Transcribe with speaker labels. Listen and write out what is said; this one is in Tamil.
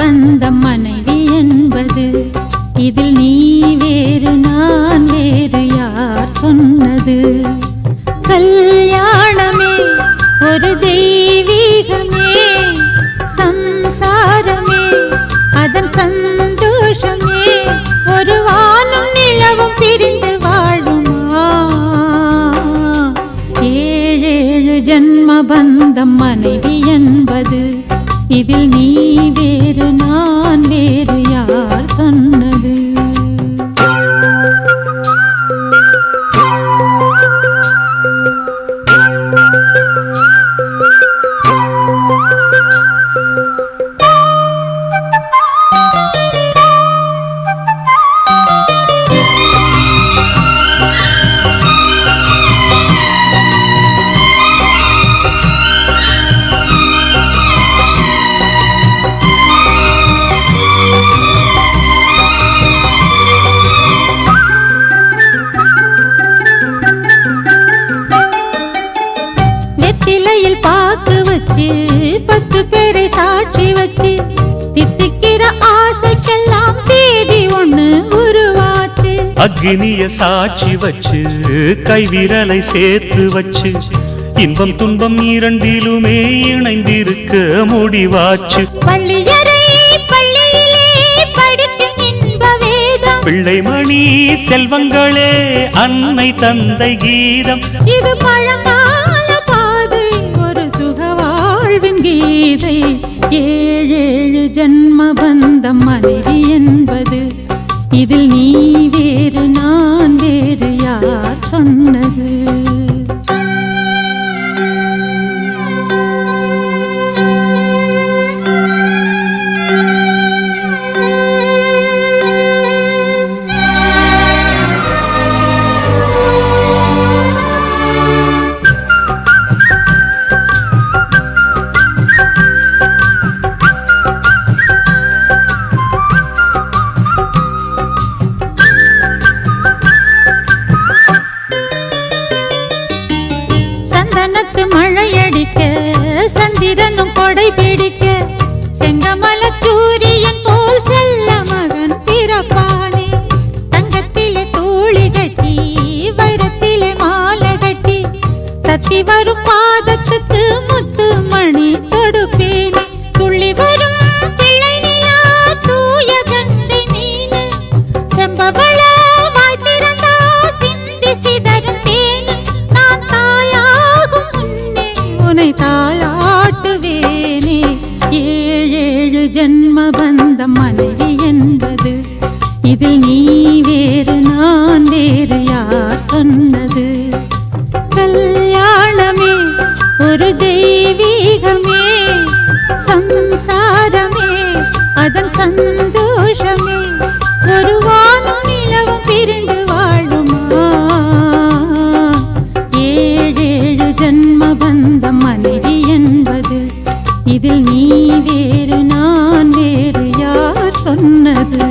Speaker 1: பந்தம் மனைவி என்பது. இதில் நீ வேறு நான் வேறு யார் சொன்னது? கல்யாணமே ஒரு தெய்வீகமே, சம்சாரமே அதன் சந்தோஷமே. ஒரு வானும் நிலவும் பிரிந்து வாழுமா? ஏழேழு ஜன்ம பந்தம் மனைவி என்பது. இதில் நீ வேறு நான் வேறு யார் சொன்னது? வெற்றிலையில் பாக்கு வச்சு 10 பேரை சாட்சி வச்சு தித்திக்கிற ஆசைக்கெல்லாம் தேதி ஒண்ணு உருவாச்சு.
Speaker 2: அக்னிய சாட்சி வச்சு கைவிரலை சேர்த்து வச்சு இன்பம் துன்பம் இரண்டிலுமே இணைந்திருக்க முடிவாச்சு.
Speaker 1: பள்ளியறை பள்ளியிலே படிக்கும் இன்ப வேதம்,
Speaker 2: பிள்ளைமணி செல்வங்களே அன்னை தந்தை கீதம்.
Speaker 1: இது பழங்கால பாதை ஒரு சுகவாழ்வின் கீதை. ஏழேழு ஜன்ம பந்தம் மனைவி என்பது. இதில் நீ வேறு நான் வேறு யார் சொன்னது? சந்தனத்து மழையடிக்க சந்திரனும் கொடை பிடிக்க செங்கமல சூரியன் போல் செல்ல மகன் பிறப்பானே. தங்கத்திலே தூளி கட்டி வைரத்திலே மாலை கட்டி தத்தி வரும் பாதத்துக்கு முத்து மணி தொடுப்பேனே. துள்ளி வரும் பிள்ளை நிலா தூய கங்கை மீனு செம்பவள வாய் திறந்தா சிந்தி சிதறும் தேனு. நான் தாயாகும் முன்னே உன்னை தாளாட்டுவேனே. ஏழேழு ஜன்ம பந்தம் மனைவி என்பது. இதில் நீ வேறு நான் வேறு யார் சொன்னது? கல்யாணமே ஒரு தெய்வீகமே, சம்சாரமே அதன் சந்தோஷமே. ஒரு வானும் நிலவும் பிரிந்து வாழுமா? ஏழேழு ஜன்ம பந்தம் மனைவி என்பது. இதில் நீ வேறு நான் வேறு யார் சொன்னது?